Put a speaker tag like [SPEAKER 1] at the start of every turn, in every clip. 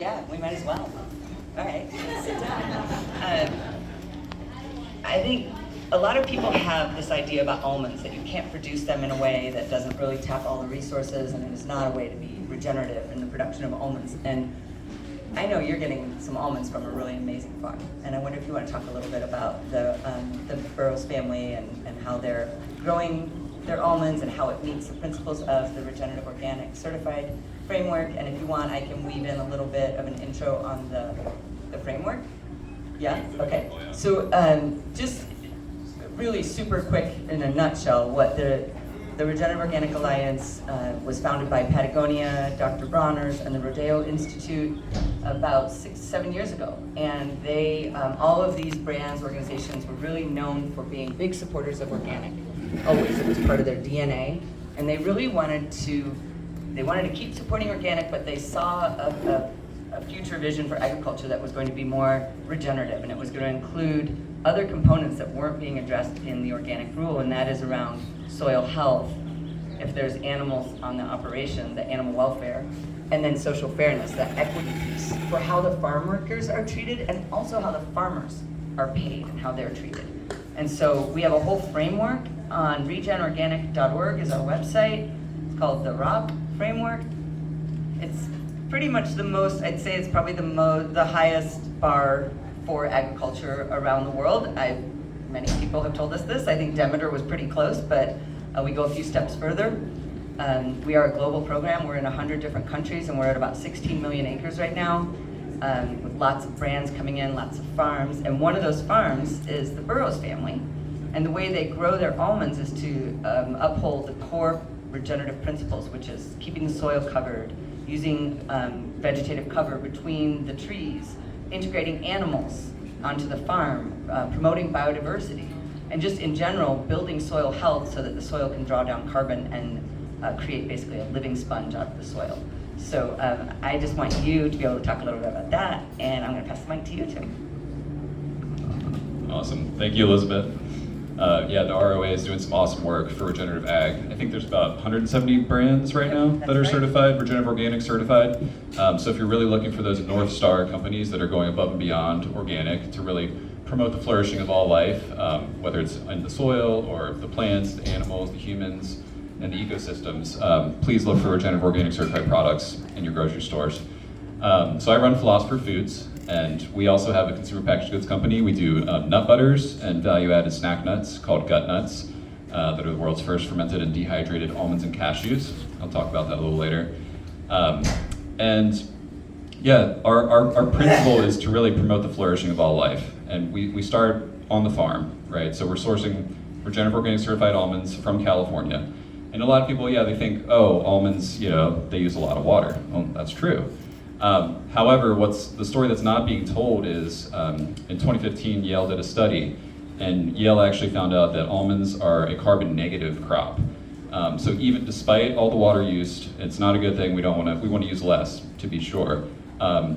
[SPEAKER 1] Yeah, we might as well. All right, let's sit down. I think a lot of people have this idea about almonds, that you can't produce them in a way that doesn't really tap all the resources, and it is not a way to be regenerative in the production of almonds. And I know you're getting some almonds from a really amazing farm, and I wonder if you want to talk a little bit about the Burroughs family and how they're growing their almonds and how it meets the principles of the Regenerative Organic Certified framework. And if you want, I can weave in a little bit of an intro on the framework. Yeah? Okay. So just really super quick in a nutshell, what the Regenerative Organic Alliance was founded by Patagonia, Dr. Bronner's, and the Rodeo Institute about 6-7 years ago. And they, all of these brands, organizations were really known for being big supporters of organic. Always, it was part of their DNA. And they really wanted to keep supporting organic, but they saw a future vision for agriculture that was going to be more regenerative, and it was going to include other components that weren't being addressed in the organic rule, and that is around soil health, if there's animals on the operation, the animal welfare, and then social fairness, that equity piece for how the farm workers are treated and also how the farmers are paid and how they're treated. And so we have a whole framework on regenorganic.org is our website. It's called the ROP framework. It's pretty much the most, I'd say it's probably the highest bar for agriculture around the world. Many people have told us this. I think Demeter was pretty close, but we go a few steps further. We are a global program. We're in 100 different countries, and we're at about 16 million acres right now, with lots of brands coming in, lots of farms. And one of those farms is the Burroughs family. And the way they grow their almonds is to uphold the core regenerative principles, which is keeping the soil covered, using vegetative cover between the trees, integrating animals onto the farm, promoting biodiversity, and just in general, building soil health so that the soil can draw down carbon and create basically a living sponge out of the soil. So I just want you to be able to talk a little bit about that, and I'm gonna pass the mic to you, Tim.
[SPEAKER 2] Awesome, thank you, Elizabeth. Yeah, the ROA is doing some awesome work for regenerative ag. I think there's about 170 brands right now that are certified, regenerative organic certified. So if you're really looking for those North Star companies that are going above and beyond organic to really promote the flourishing of all life, whether it's in the soil or the plants, the animals, the humans, and the ecosystems, please look for regenerative organic certified products in your grocery stores. So I run Philosopher Foods, and we also have a consumer packaged goods company. We do nut butters and value-added snack nuts called gut nuts that are the world's first fermented and dehydrated almonds and cashews. I'll talk about that a little later. And yeah, our principle is to really promote the flourishing of all life. And we start on the farm, right? So we're sourcing regenerative organic certified almonds from California. And a lot of people, yeah, they think, oh, almonds, they use a lot of water. Well, that's true. However, what's the story that's not being told is in 2015, Yale did a study, and Yale actually found out that almonds are a carbon negative crop. So even despite all the water used, it's not a good thing. We want to use less, to be sure.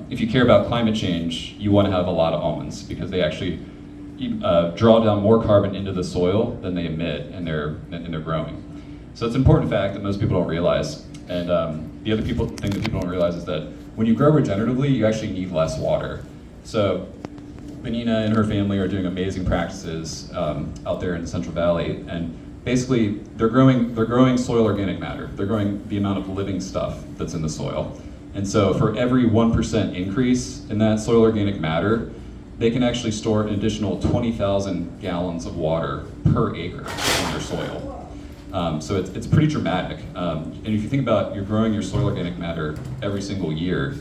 [SPEAKER 2] If you care about climate change, you want to have a lot of almonds because they actually draw down more carbon into the soil than they emit, and they're growing. So it's an important fact that most people don't realize. And the other thing that people don't realize is that when you grow regeneratively, you actually need less water. So Benina and her family are doing amazing practices out there in the Central Valley, and basically they're growing soil organic matter. They're growing the amount of living stuff that's in the soil. And so for every 1% increase in that soil organic matter, they can actually store an additional 20,000 gallons of water per acre in their soil. So it's pretty dramatic. And if you think about you're growing your soil organic matter every single year,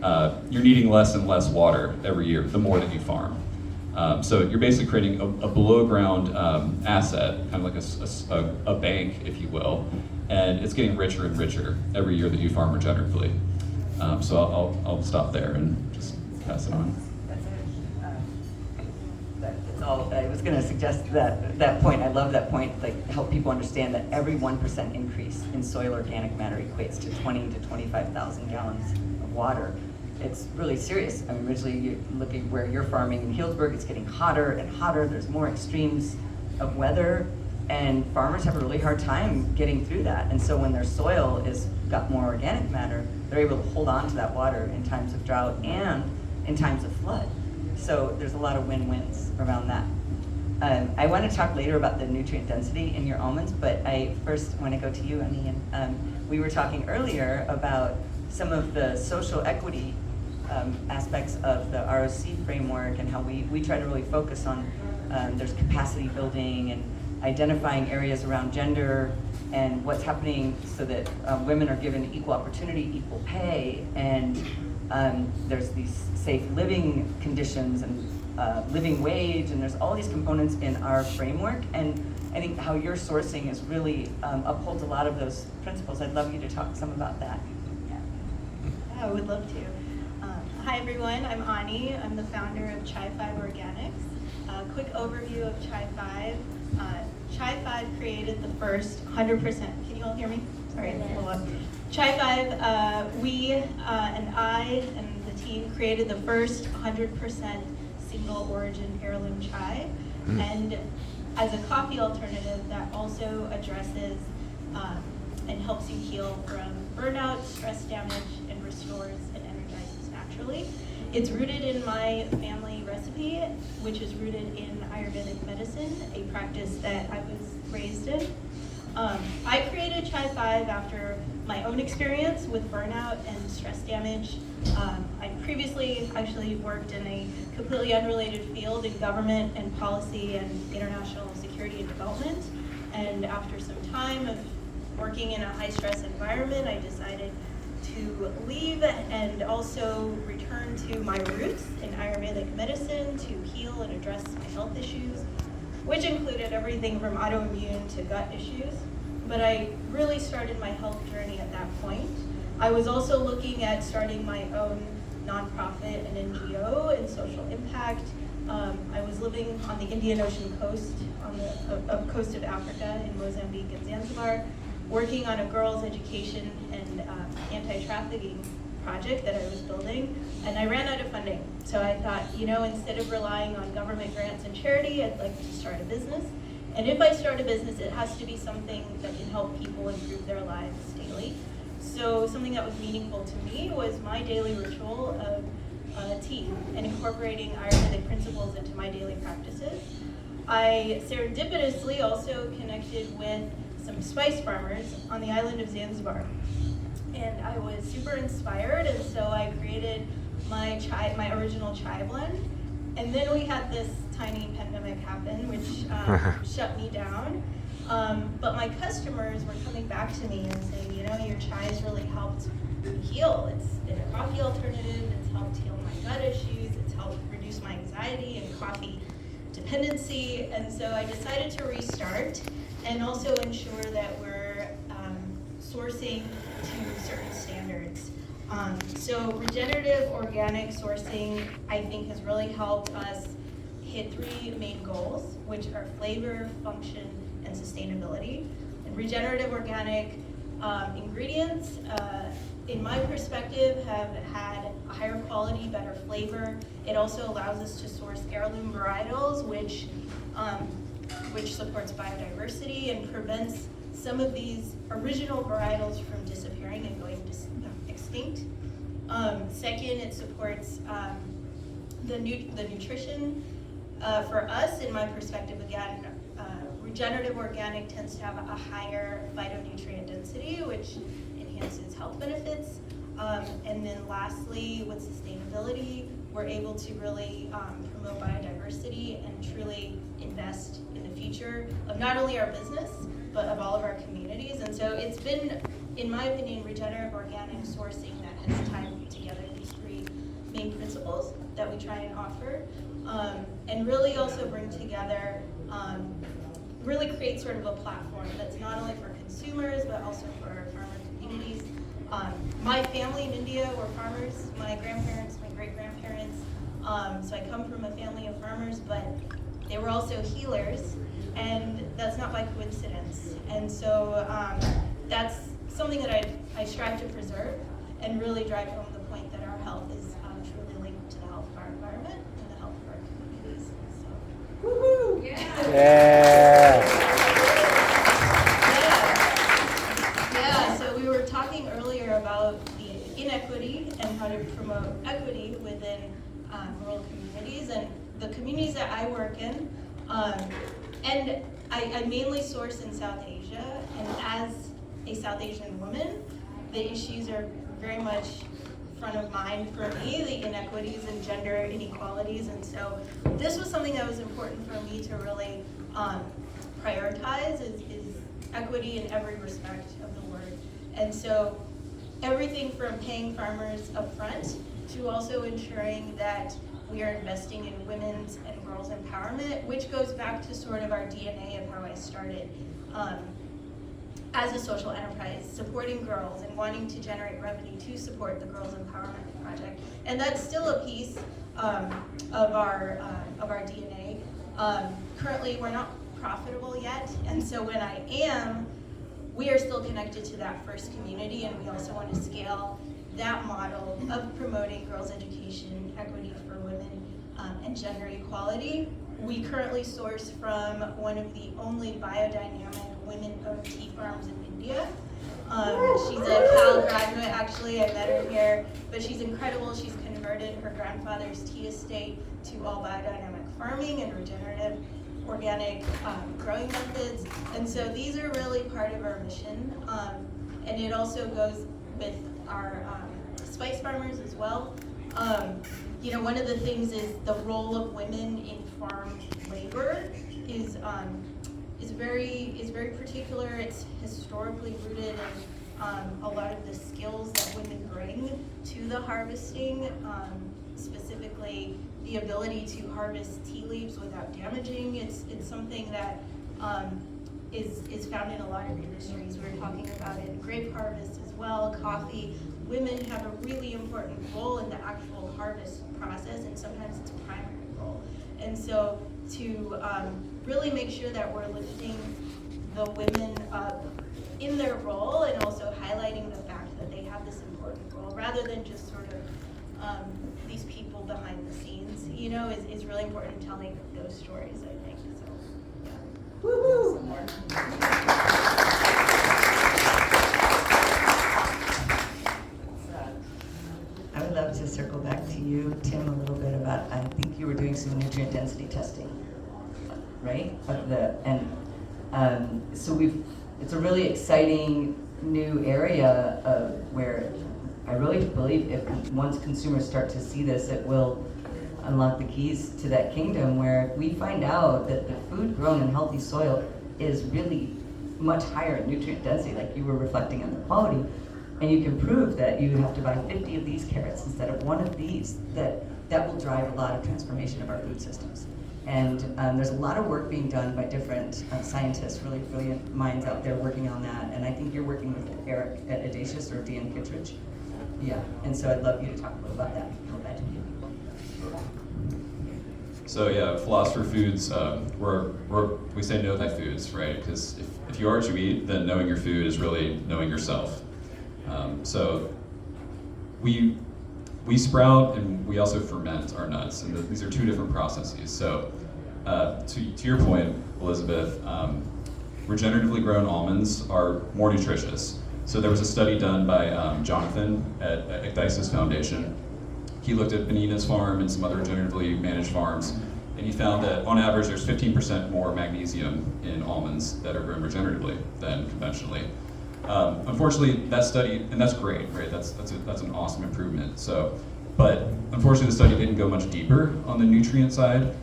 [SPEAKER 2] you're needing less and less water every year, the more that you farm. So you're basically creating a below ground asset, kind of like a bank, if you will, and it's getting richer and richer every year that you farm regeneratively. So I'll stop there and just pass it on.
[SPEAKER 1] I was going to suggest that point. I love that point. Like, help people understand that every 1% increase in soil organic matter equates to 20 to 25,000 gallons of water. It's really serious. I mean, originally, you look at where you're farming in Healdsburg. It's getting hotter and hotter. There's more extremes of weather. And farmers have a really hard time getting through that. And so when their soil is got more organic matter, they're able to hold on to that water in times of drought and in times of flood. So there's a lot of win-wins around that. I want to talk later about the nutrient density in your almonds, but I first want to go to you, Annie. We were talking earlier about some of the social equity aspects of the ROC framework and how we try to really focus on there's capacity building and identifying areas around gender and what's happening so that women are given equal opportunity, equal pay, and there's these safe living conditions and living wage, and there's all these components in our framework. And I think how your sourcing is really upholds a lot of those principles. I'd love you to talk some about that.
[SPEAKER 3] Yeah, I would love to. Hi everyone, I'm Ani. I'm the founder of Chai5 Organics. Quick overview of Chai5. Chai5 created the first 100%. Can you all hear me? Sorry, hold up. Chai5, we and I and the team created the first 100% single origin heirloom chai, and as a coffee alternative that also addresses and helps you heal from burnout, stress damage, and restores and energizes naturally. It's rooted in my family recipe, which is rooted in Ayurvedic medicine, a practice that I was raised in. I created Chai5 after my own experience with burnout and stress damage. I previously actually worked in a completely unrelated field in government and policy and international security and development. And after some time of working in a high stress environment, I decided to leave and also return to my roots in Ayurvedic medicine to heal and address my health issues, which included everything from autoimmune to gut issues. But I really started my health journey at that point. I was also looking at starting my own nonprofit and NGO in social impact. I was living on the Indian Ocean coast, on the coast of Africa in Mozambique and Zanzibar, working on a girls' education and anti-trafficking project that I was building, and I ran out of funding. So I thought, instead of relying on government grants and charity, I'd like to start a business. And if I start a business, it has to be something that can help people improve their lives daily. So something that was meaningful to me was my daily ritual of tea and incorporating Ayurvedic principles into my daily practices. I serendipitously also connected with some spice farmers on the island of Zanzibar. And I was super inspired, and so I created my original chai blend. And then we had this tiny pandemic happen, which shut me down. But my customers were coming back to me and saying, your chai has really helped me heal. It's been a coffee alternative, it's helped heal my gut issues, it's helped reduce my anxiety and coffee dependency. And so I decided to restart and also ensure that we're sourcing to certain standards. So regenerative organic sourcing, I think, has really helped us hit three main goals, which are flavor, function, and sustainability. And regenerative organic ingredients, in my perspective, have had a higher quality, better flavor. It also allows us to source heirloom varietals, which supports biodiversity and prevents some of these original varietals from disappearing and going extinct. Second, it supports the nutrition. For us, in my perspective, again, regenerative organic tends to have a higher phytonutrient density, which enhances health benefits. And then lastly, with sustainability, we're able to really promote biodiversity and truly invest in the future of not only our business, but of all of our communities. And so it's been, in my opinion, regenerative organic sourcing that has tied together these three main principles that we try and offer, and really also bring together, really create sort of a platform that's not only for consumers, but also for our farmer communities. My family in India were farmers, my grandparents, my great-grandparents, so I come from a family of farmers, but they were also healers, and that's not by coincidence. And so that's something that I strive to preserve and really drive home the point that our health is truly linked to the health of our environment and the health of our communities. So, woohoo!
[SPEAKER 4] Yeah.
[SPEAKER 3] rural communities, and the communities that I work in, and I mainly source in South Asia, and as a South Asian woman, the issues are very much front of mind for me, the inequities and gender inequalities, and so this was something that was important for me to really prioritize is equity in every respect of the word. And so everything from paying farmers upfront to also ensuring that we are investing in women's and girls' empowerment, which goes back to sort of our DNA of how I started as a social enterprise, supporting girls and wanting to generate revenue to support the Girls Empowerment Project. And that's still a piece of our DNA. Currently, we're not profitable yet, and so when I am, we are still connected to that first community, and we also want to scale that model of promoting girls' education, equity for women, and gender equality. We currently source from one of the only biodynamic women-owned tea farms in India. She's a Cal graduate, actually. I met her here, but she's incredible. She's converted her grandfather's tea estate to all biodynamic farming and regenerative organic growing methods. And so these are really part of our mission. And it also goes with our spice farmers as well. You know, one of the things is the role of women in farm labor is very particular. It's historically rooted in a lot of the skills that women bring to the harvesting, specifically the ability to harvest tea leaves without damaging. It's something that is found in a lot of industries. We're talking about it in grape harvest as well, coffee. Women have a really important role in the actual harvest process, and sometimes it's a primary role. And so to really make sure that we're lifting the women up in their role and also highlighting the fact that they have this important role, rather than just sort of these people behind the scenes, you know, is really important in telling those stories, I think. So, yeah. Woo-hoo!
[SPEAKER 1] I would love to circle back to you, Tim, a little bit about, I think you were doing some nutrient density testing, right? So it's a really exciting new area where I really believe if once consumers start to see this, it will unlock the keys to that kingdom where we find out that the food grown in healthy soil is really much higher in nutrient density, like you were reflecting on the quality. And you can prove that you have to buy 50 of these carrots instead of one of these, that will drive a lot of transformation of our food systems. And there's a lot of work being done by different scientists, really brilliant minds out there working on that. And I think you're working with Eric at Audacious or Dan Kittredge. Yeah, and so I'd love you to talk a little about that.
[SPEAKER 2] So yeah, Philosopher Foods, we say know thy foods, right? Because if you are what you eat, then knowing your food is really knowing yourself. So we sprout and we also ferment our nuts, and these are two different processes. So to your point, Elizabeth, regeneratively grown almonds are more nutritious. So there was a study done by Jonathan at Ecdysis Foundation. He looked at Benina's farm and some other regeneratively managed farms, and he found that on average there's 15% more magnesium in almonds that are grown regeneratively than conventionally. Unfortunately, that study, and that's great, right? That's an awesome improvement. So, but unfortunately, the study didn't go much deeper on the nutrient side.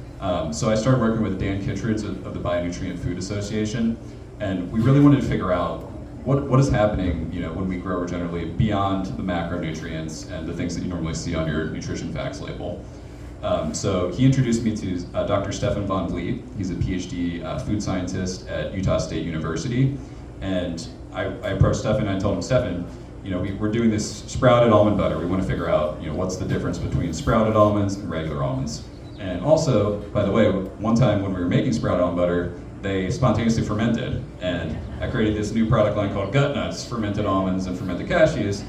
[SPEAKER 2] So I started working with Dan Kittredge of the Bionutrient Food Association, and we really wanted to figure out what is happening, you know, when we grow regeneratively beyond the macronutrients and the things that you normally see on your nutrition facts label. So he introduced me to Dr. Stefan von Vliet. He's a PhD food scientist at Utah State University. And I approached Stefan and I told him, Stefan, you know, we're doing this sprouted almond butter. We want to figure out, you know, what's the difference between sprouted almonds and regular almonds. And also, by the way, one time when we were making sprouted almond butter, they spontaneously fermented. And I created this new product line called Gut Nuts, fermented almonds and fermented cashews.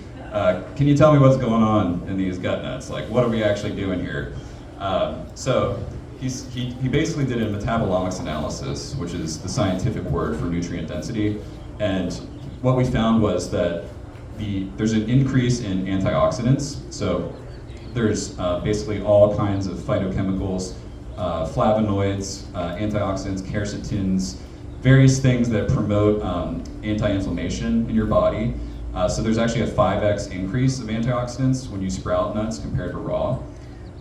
[SPEAKER 2] Can you tell me what's going on in these gut nuts? Like, what are we actually doing here? So he basically did a metabolomics analysis, which is the scientific word for nutrient density. And what we found was that there's an increase in antioxidants. So there's basically all kinds of phytochemicals, flavonoids, antioxidants, quercetins, various things that promote anti-inflammation in your body. So there's actually a 5x increase of antioxidants when you sprout nuts compared to raw.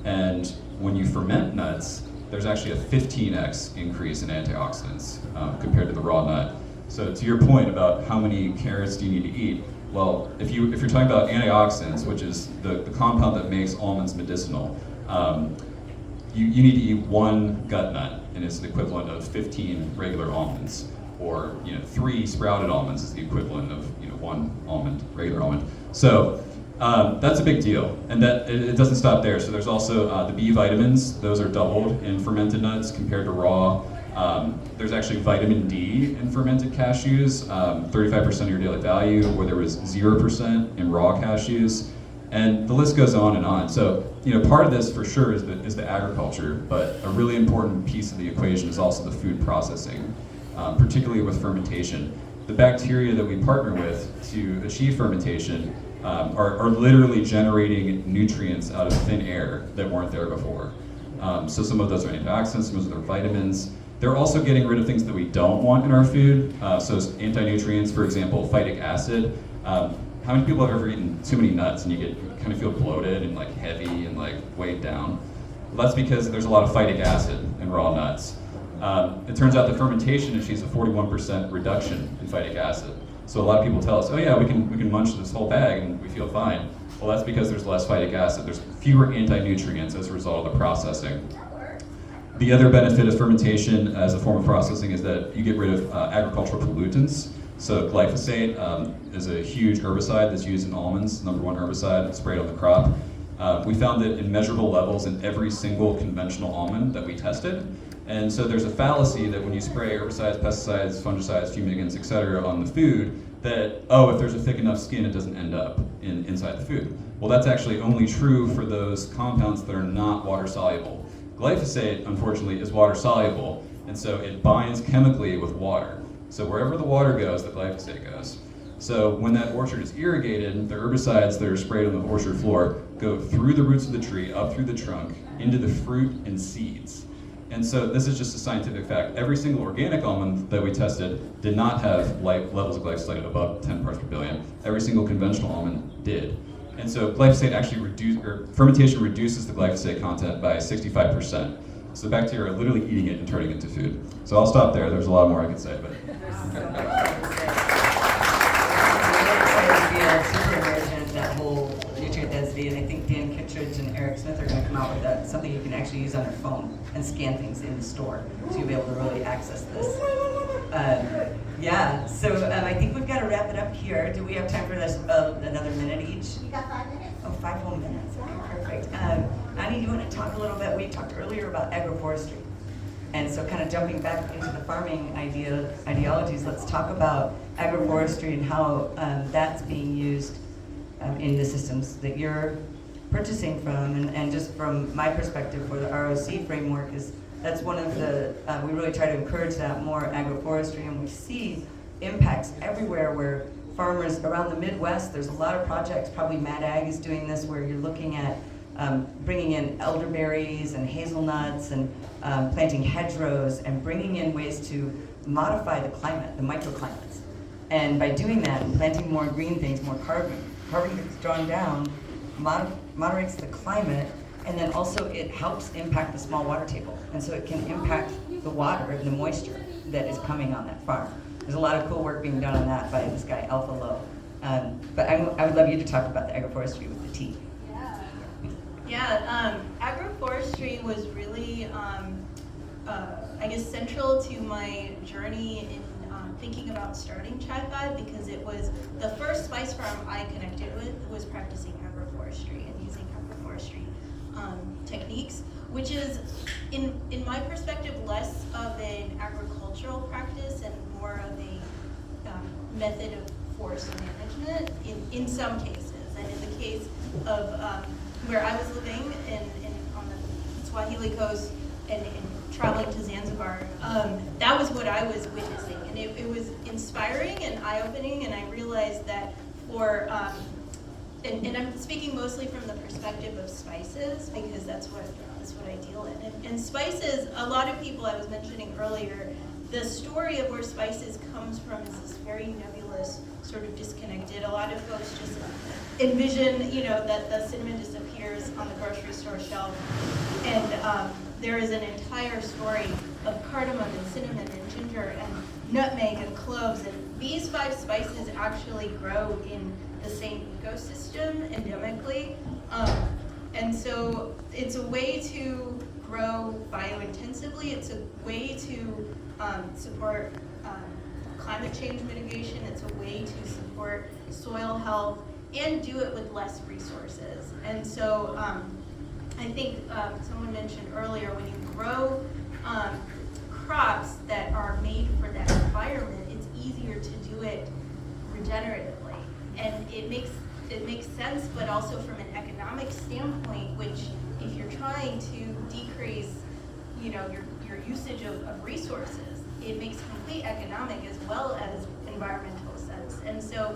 [SPEAKER 2] And when you ferment nuts, there's actually a 15x increase in antioxidants compared to the raw nut. So to your point about how many carrots do you need to eat, well, if you're talking about antioxidants, which is the compound that makes almonds medicinal, you need to eat one gut nut, and it's the equivalent of 15 regular almonds. Or 3 sprouted almonds is the equivalent of 1 almond, regular almond. So that's a big deal, and that it doesn't stop there. So there's also the B vitamins; those are doubled in fermented nuts compared to raw. There's actually vitamin D in fermented cashews, 35% of your daily value, where there was 0% in raw cashews, and the list goes on and on. So part of this for sure is the agriculture, but a really important piece of the equation is also the food processing, particularly with fermentation. The bacteria that we partner with to achieve fermentation are literally generating nutrients out of thin air that weren't there before. So some of those are antioxidants, some of those are vitamins. They're also getting rid of things that we don't want in our food. So anti-nutrients, for example, phytic acid. How many people have ever eaten too many nuts and you kind of feel bloated and heavy and weighed down? Well, that's because there's a lot of phytic acid in raw nuts. It turns out that fermentation achieves a 41% reduction in phytic acid. So a lot of people tell us, oh yeah, we can munch this whole bag and we feel fine. Well, that's because there's less phytic acid. There's fewer anti-nutrients as a result of the processing. The other benefit of fermentation as a form of processing is that you get rid of agricultural pollutants. So glyphosate is a huge herbicide that's used in almonds, #1 herbicide sprayed on the crop. We found it in measurable levels in every single conventional almond that we tested. And so there's a fallacy that when you spray herbicides, pesticides, fungicides, fumigants, etc. on the food, that, if there's a thick enough skin, it doesn't end up inside the food. Well, that's actually only true for those compounds that are not water soluble. Glyphosate, unfortunately, is water soluble, and so it binds chemically with water. So wherever the water goes, the glyphosate goes. So when that orchard is irrigated, the herbicides that are sprayed on the orchard floor go through the roots of the tree, up through the trunk, into the fruit and seeds. And so this is just a scientific fact. Every single organic almond that we tested did not have levels of glyphosate above 10 parts per billion. Every single conventional almond did. And so glyphosate actually fermentation reduces the glyphosate content by 65%. So the bacteria are literally eating it and turning it into food. So I'll stop there. There's a lot more I could say, but.
[SPEAKER 1] That whole nutrient density, and I think Dan Kittredge and Eric Smith are going to come out with something you can actually use on your phone and scan things in the store, so you'll be able to really access this. So I think we've got to wrap it up here. Do we have time for this another minute each?
[SPEAKER 4] You got 5 minutes?
[SPEAKER 1] Oh, 5 whole minutes. Okay, perfect. Annie, do you want to talk a little bit? We talked earlier about agroforestry. And so kind of jumping back into the farming ideologies, let's talk about agroforestry and how that's being used in the systems that you're purchasing from. And just from my perspective for the ROC framework that's one of the, we really try to encourage that more agroforestry, and we see impacts everywhere where farmers around the Midwest, there's a lot of projects, probably Mad Ag is doing this, where you're looking at bringing in elderberries and hazelnuts and planting hedgerows and bringing in ways to modify the climate, the microclimates. And by doing that and planting more green things, more carbon gets drawn down, moderates the climate, and then also it helps impact the small water table. And so it can impact the water and the moisture that is coming on that farm. There's a lot of cool work being done on that by this guy, Alpha Low. But I would love you to talk about the agroforestry with the T.
[SPEAKER 3] Agroforestry was really, central to my journey in thinking about starting Chai5, because it was the first spice farm I connected with was practicing agroforestry and using agroforestry techniques, which is, in my perspective, less of an agricultural practice and more of a method of forest management in some cases. And in the case of where I was living on the Swahili coast and traveling to Zanzibar, that was what I was witnessing. And it was inspiring and eye-opening, and I realized that for and I'm speaking mostly from the perspective of spices because that's what I deal in. And spices, a lot of people I was mentioning earlier, the story of where spices comes from is this very nebulous, sort of disconnected. A lot of folks just envision, you know, that the cinnamon just appears on the grocery store shelf, and there is an entire story of cardamom and cinnamon and ginger and nutmeg and cloves, and these 5 spices actually grow in the same ecosystem endemically, and so it's a way to grow biointensively. It's a way to support climate change mitigation. It's a way to support soil health and do it with less resources. And so I think someone mentioned earlier, when you grow crops that are made for that environment, it's easier to do it regeneratively. And it makes sense, but also from an economic standpoint, which if you're trying to decrease, you know, your usage of resources, it makes complete economic as well as environmental sense. And so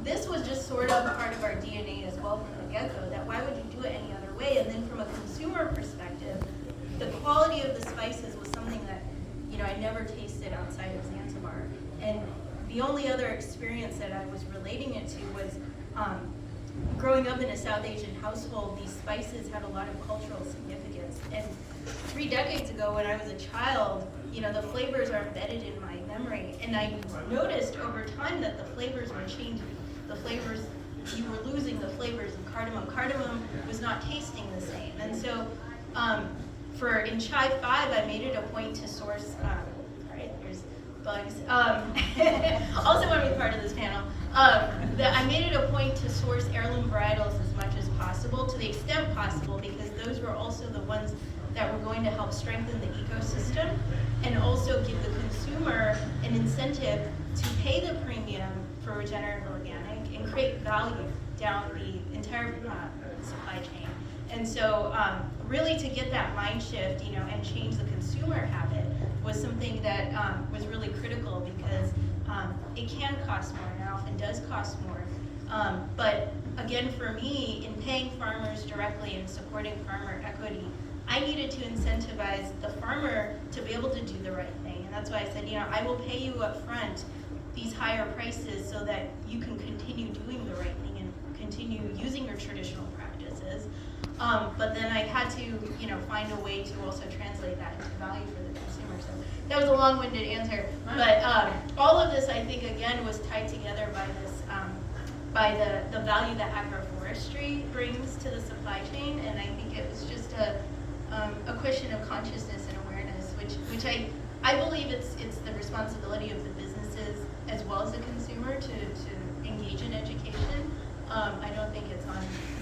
[SPEAKER 3] this was just sort of part of our DNA as well from the get-go, that why would you do it any other way? And then from a consumer perspective, the quality of the spices was something that, you know, I never tasted outside of Zanzibar. And the only other experience that I was relating it to was growing up in a South Asian household. These spices had a lot of cultural significance. And 3 decades ago when I was a child, you know, the flavors are embedded in my memory. And I noticed over time that the flavors were changing. The flavors, you were losing the flavors of cardamom. Cardamom was not tasting the same. And so in Chai 5, I made it a point to source, sorry, there's bugs. Also want to be part of this panel. I made it a point to source heirloom varietals as much as possible, to the extent possible, because those were also the ones that were going to help strengthen the ecosystem and also give the consumer an incentive to pay the premium for regenerative organic and create value down the entire supply chain. And so really to get that mind shift, you know, and change the consumer habit was something that was really critical, because it can cost more, and it often does cost more. But again, for me, in paying farmers directly and supporting farmer equity, I needed to incentivize the farmer to be able to do the right thing. And that's why I said, you know, I will pay you up front these higher prices so that you can continue doing the right thing and continue using your traditional practices. But then I had to, you know, find a way to also translate that into value for the consumer. So that was a long-winded answer. But all of this, I think, again, was tied together by this, by the value that agroforestry brings to the supply chain. And I think it was just a question of consciousness and awareness, which I believe it's the responsibility of the businesses as well as the consumer to engage in education. I don't think it's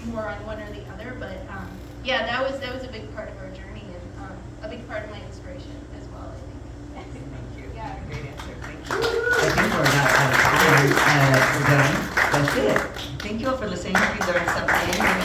[SPEAKER 3] more on one or the other, but yeah, that was a big part of our journey, and a big part of my inspiration as well, I think.
[SPEAKER 1] Thank you.
[SPEAKER 3] Yeah.
[SPEAKER 1] Great answer. Thank you. I think we're not we're done. That's it. Thank you all for listening. Hope you learned something.